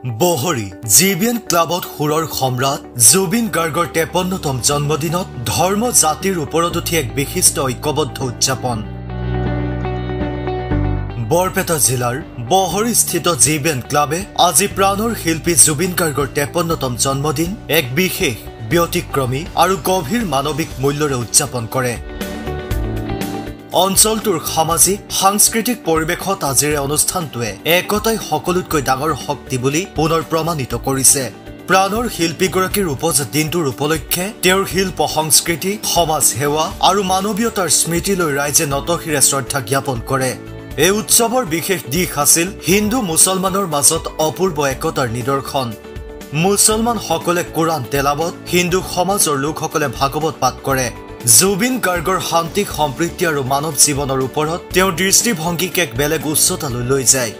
বহৰী জিবিএন ক্লাবত সুৰৰ সম্ৰাট জুবিন গাৰ্গৰ 53তম জন্মদিনত ধৰ্ম জাতিৰ ওপৰত উঠি এক বিশিষ্ট ঐক্যবদ্ধ উদযাপন। বৰপেটা জিলাৰ বহৰীস্থিত জিবিএন ক্লাবে আজি প্ৰাণৰ শিল্পী জুবিন গাৰ্গৰ 53তম জন্মদিন এক বিশেষ ব্যতিক্ৰমী আৰু গভীৰ মানৱিক মূল্যৰে উদযাপন কৰে। অঞ্চলটোৰ সামাজিক সাংস্কৃতিক পৰিৱেশত আজিৰ অনুষ্ঠানটোৱে একতাই সকলোতকৈ ডাঙৰ শক্তি বুলি পুনৰ প্ৰমাণিত কৰিছে। প্ৰাণৰ শিল্পীগৰাকীৰ উপজা দিনটোৰ উপলক্ষে তেওঁৰ শিল্প সংস্কৃতি সমাজ সেৱা আৰু মানৱীয়তাৰ স্মৃতিলৈ ৰাইজে নতশিৰে শ্ৰদ্ধা জ্ঞাপন কৰে। এই উৎসৱৰ বিশেষ দিশ আছিল হিন্দু মুছলমানৰ মাজত অপূৰ্ব একতাৰ নিদৰ্শন। মুছলমানসকলে কোৰাণ তেলাৱত, হিন্দু সমাজৰ লোকসকলে ভাগৱত পাঠ কৰে। জুবিন গাৰ্গৰ শান্তি সম্প্ৰীতি আৰু মানৱ জীৱনৰ ওপৰত তেওঁৰ দৃষ্টিভংগীক এক বেলেগ উচ্চতালৈ লৈ যায়।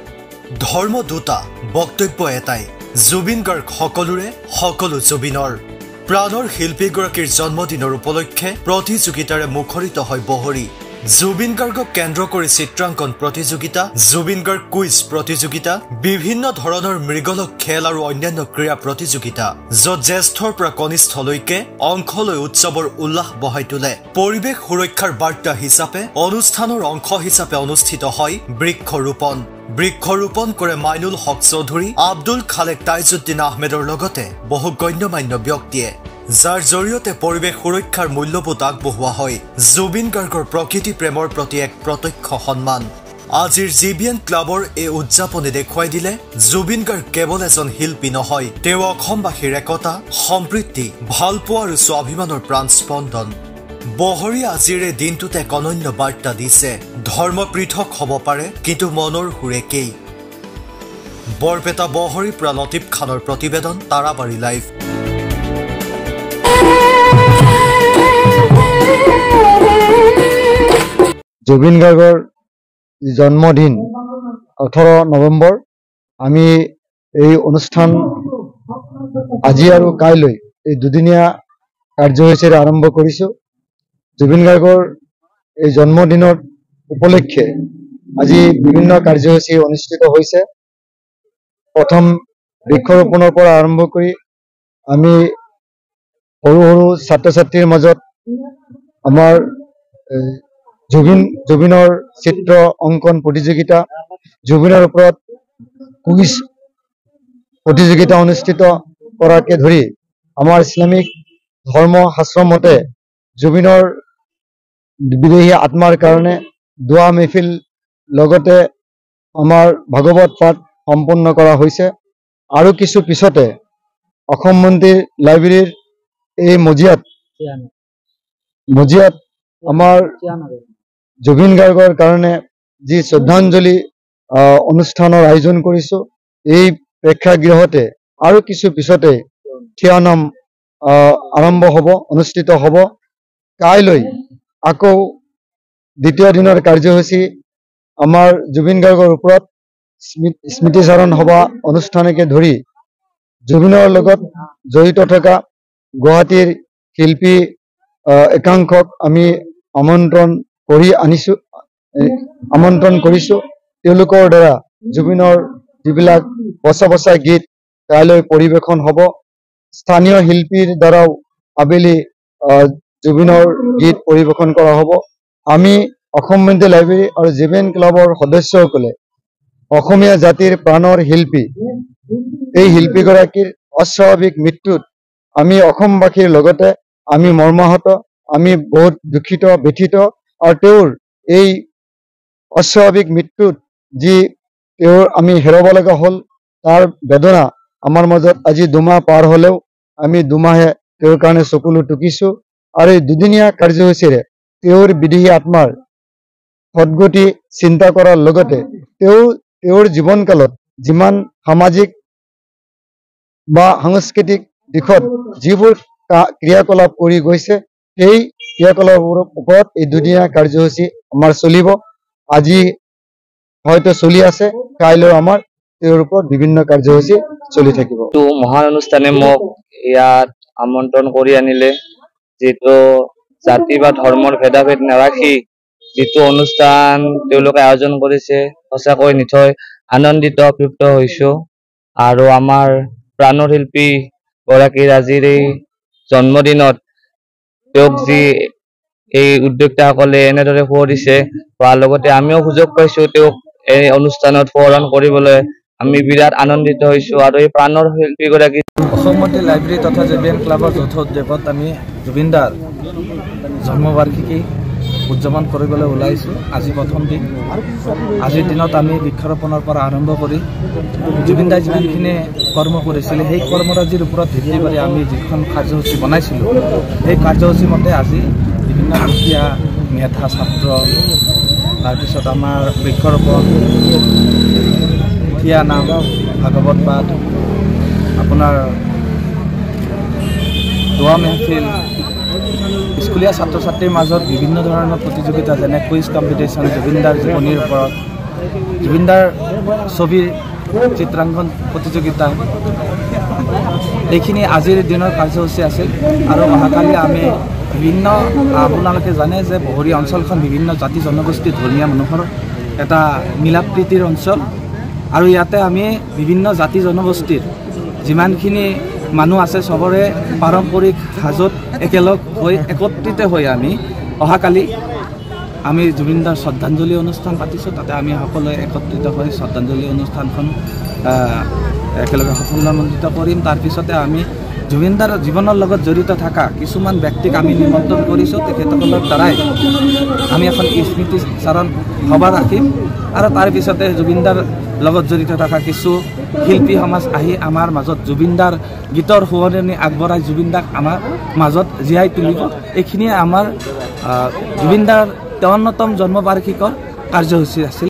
ধৰ্ম দুটা, বক্তব্য এটাই, জুবিন গাৰ্গ সকলোৰে, সকলো জুবিনৰ। প্ৰাণৰ শিল্পীগৰাকীৰ জন্মদিনৰ উপলক্ষে প্ৰতিযোগিতাৰে মুখৰিত হয় বহৰী। জুবিন গাৰ্গক কেন্দ্ৰ কৰি চিত্ৰাংকন প্ৰতিযোগিতা, জুবিন গাৰ্গ কুইজ প্ৰতিযোগিতা, বিভিন্ন ধৰণৰ মৃগলক খেল আৰু অন্যান্য ক্ৰীড়া প্ৰতিযোগিতা, য'ত জ্যেষ্ঠৰ পৰা কনিষ্ঠলৈকে অংশ লৈ উৎসৱৰ উল্লাস বঢ়াই তোলে। পৰিৱেশ সুৰক্ষাৰ বাৰ্তা হিচাপে অনুষ্ঠানৰ অংশ হিচাপে অনুষ্ঠিত হয় বৃক্ষৰোপণ কৰে মাইনুল হক চৌধুৰী, আব্দুল খালেক, তাইজুদ্দিন আহমেদৰ লগতে বহু গণ্যমান্য ব্যক্তিয়ে, যাৰ জৰিয়তে পৰিৱেশ সুৰক্ষাৰ মূল্যবোধ আগবঢ়োৱা হয়। জুবিন গাৰ্গৰ প্ৰকৃতি প্ৰেমৰ প্ৰতি এক প্ৰত্যক্ষ সন্মান। আজিৰ জিবিএন ক্লাবৰ এই উদযাপনে দেখুৱাই দিলে জুবিন গাৰ্গ কেৱল এজন শিল্পী নহয়, তেওঁ অসমবাসীৰ একতা, সম্প্ৰীতি, ভালপোৱা আৰু স্বাভিমানৰ প্ৰাণ স্পন্দন। বহৰী আজিৰ এই দিনটোত এক অনন্য বাৰ্তা দিছে, ধৰ্ম পৃথক হ'ব পাৰে কিন্তু মনৰ সুৰ একেই। বৰপেটা বহৰীৰ পৰা লতিফ খানৰ প্ৰতিবেদন, তাৰাবাৰী লাইভ। জুবিন গাৰ্গৰ জন্মদিন 18 নৱেম্বৰ। আমি এই অনুষ্ঠান আজি আৰু কাইলৈ এই দুদিনীয়া কাৰ্যসূচীৰে আৰম্ভ কৰিছোঁ। জুবিন গাৰ্গৰ এই জন্মদিনৰ উপলক্ষে আজি বিভিন্ন কাৰ্যসূচী অনুষ্ঠিত হৈছে। প্ৰথম বৃক্ষৰোপণৰ পৰা আৰম্ভ কৰি আমি সৰু সৰু ছাত্ৰ ছাত্ৰীৰ মাজত আমাৰ জুবিনৰ চিত্ৰ অংকন প্ৰতিযোগিতা, জুবিনৰ ওপৰত কুইজ প্ৰতিযোগিতা অনুষ্ঠিত কৰাকে ধৰি আমাৰ ইছলামিক ধৰ্ম শাস্ত্ৰ মতে জুবিনৰ বিদেহী আত্মাৰ কাৰণে দোৱা মেহফিল, লগতে আমাৰ ভাগৱত পাঠ সম্পন্ন কৰা হৈছে। আৰু কিছু পিছতে অসম মন্দিৰ লাইব্ৰেৰীৰ এই মজিয়াত আমাৰ জুবিন গাৰ্গৰ কাৰণে যি শ্ৰদ্ধাঞ্জলি অনুষ্ঠানৰ আয়োজন কৰিছোঁ, এই প্ৰেক্ষাগৃহতে আৰু কিছু পিছতে থিয়ানাম অনুষ্ঠিত হ'ব। কাইলৈ আকৌ দ্বিতীয় দিনৰ কাৰ্যসূচী আমাৰ জুবিন গাৰ্গৰ ওপৰত স্মৃতিচাৰণ সভা অনুষ্ঠানকে ধৰি জুবিনৰ লগত জড়িত থকা গুৱাহাটীৰ শিল্পী একাংশক আমি আমন্ত্ৰণ কৰিছোঁ। তেওঁলোকৰ দ্বাৰা জুবিনৰ যিবিলাক বচা গীত কাইলৈ পৰিৱেশন হ'ব। স্থানীয় শিল্পীৰ দ্বাৰাও আবেলি জুবিনৰ গীত পৰিৱেশন কৰা হ'ব। আমি অসম মন্দিৰ লাইব্ৰেৰী আৰু জিবিএন ক্লাবৰ সদস্যসকলে অসমীয়া জাতিৰ প্ৰাণৰ শিল্পী, এই শিল্পীগৰাকীৰ অস্বাভাৱিক মৃত্যুত আমি অসমবাসীৰ লগতে আমি মৰ্মাহত, আমি বহুত দুখিত, ব্যথিত। আৰু তেওঁৰ এই অস্বাভাৱিক মৃত্যুত যি আমি হেৰাব লগা হ'ল, তাৰ বেদনা আমাৰ মাজত আজি দুমাহ পাৰ হ'লেও আমি দুমাহে তেওঁৰ কাৰণে চকুলো টুকিছোঁ। আৰু এই দুদিনীয়া কাৰ্যসূচীৰে তেওঁৰ বিদেহী আত্মাৰ সদ্গতি চিন্তা কৰাৰ লগতে তেওঁৰ জীৱনকালত যিমান সামাজিক বা সাংস্কৃতিক দিশত যিবোৰ ক্ৰিয়াকলাপ কৰি গৈছে, সেই ক্ৰিয়াকলাপৰ ওপৰত এই দুদিনীয়া কাৰ্যসূচী আমাৰ চলিব। আজি হয়তো চলি আছে, কাইলৈ আমাৰ তেওঁৰ ওপৰত বিভিন্ন কাৰ্যসূচী চলি থাকিব। মহান অনুষ্ঠানে মোক ইয়াত আমন্ত্ৰণ কৰি আনিলে, যিটো জাতি বা ধৰ্মৰ ভেদাভেদ নাৰাখি যিটো অনুষ্ঠান তেওঁলোকে আয়োজন কৰিছে, সঁচাকৈ নিশ্চয় আনন্দিত, তৃপ্ত হৈছোঁ। আৰু আমাৰ প্ৰাণৰ শিল্পী গৰাকীৰ আজিৰ এই জন্মদিনত তেওঁক যি এই উদ্যোক্তাসকলে এনেদৰে সুৰ দিছে হোৱাৰ লগতে আমিও সুযোগ পাইছো তেওঁক এই অনুষ্ঠানত সোঁৱৰণ কৰিবলৈ। আমি বিৰাট আনন্দিত হৈছো আৰু এই প্ৰাণৰ শিল্পী গৰাকী অসমমন্ত্ৰী লাইব্ৰেৰী তথা জেবিএন ক্লাবৰ যৌথ উদ্যোগত আমি জুবিন দাৰ জন্মবাৰ্ষিকী উদযাপন কৰিবলৈ ওলাইছোঁ। আজি প্ৰথম দিন। আজিৰ দিনত আমি বৃক্ষৰোপণৰ পৰা আৰম্ভ কৰি জুবিন দাই যিমানখিনি কৰ্ম কৰিছিলে সেই কৰ্মৰাজিৰ ওপৰত ভিত্তি কৰি আমি যিখন কাৰ্যসূচী বনাইছিলোঁ সেই কাৰ্যসূচী মতে আজি বিভিন্ন দুখীয়া মেধা ছাত্ৰ তাৰপিছত আমাৰ বৃক্ষৰোপণ থিয়া নাম ভাগৱত পাঠ আপোনাৰ দোৱা মেহফিল স্কুলীয়া ছাত্ৰ ছাত্ৰীৰ মাজত বিভিন্ন ধৰণৰ প্ৰতিযোগিতা যেনে কুইজ কম্পিটিশ্যন জুবিনদাৰ জীৱনীৰ ওপৰত জুবিনদাৰ ছবিৰ চিত্ৰাংকন প্ৰতিযোগিতা এইখিনি আজিৰ দিনৰ কাৰ্যসূচী আছিল। আৰু অহাকালি আমি বিভিন্ন আপোনালোকে জানে যে বহৰীয়া অঞ্চলখন বিভিন্ন জাতি জনগোষ্ঠী ধৰ্মীয় মানুহৰ এটা মিলাপ প্ৰীতিৰ অঞ্চল আৰু ইয়াতে আমি বিভিন্ন জাতি জনগোষ্ঠীৰ যিমানখিনি মানুহ আছে সবৰে পাৰম্পৰিক সাজত একেলগ হৈ একত্ৰিত হৈ আমি অহাকালি আমি জুবিনদাৰ শ্ৰদ্ধাঞ্জলি অনুষ্ঠান পাতিছোঁ। তাতে আমি সকলোৱে একত্ৰিত হৈ শ্ৰদ্ধাঞ্জলি অনুষ্ঠানখন একেলগে সফলমণ্ডিত কৰিম। তাৰপিছতে আমি জুবিনদাৰ জীৱনৰ লগত জড়িত থকা কিছুমান ব্যক্তিক আমি নিমন্ত্ৰণ কৰিছোঁ। তেখেতসকলৰ দ্বাৰাই আমি এখন স্মৃতি চাৰণ সভা ৰাখিম আৰু তাৰপিছতে জুবিনদাৰ লগত জড়িত থকা কিছু শিল্পী সমাজ আহি আমাৰ মাজত জুবিনদাৰ গীতৰ সোঁৱৰণি আগবঢ়াই জুবিনদাক আমাৰ মাজত জীয়াই তুলিব। এইখিনিয়ে আমাৰ জুবিনদাৰ 53তম জন্মবাৰ্ষিকৰ কাৰ্যসূচী আছিল।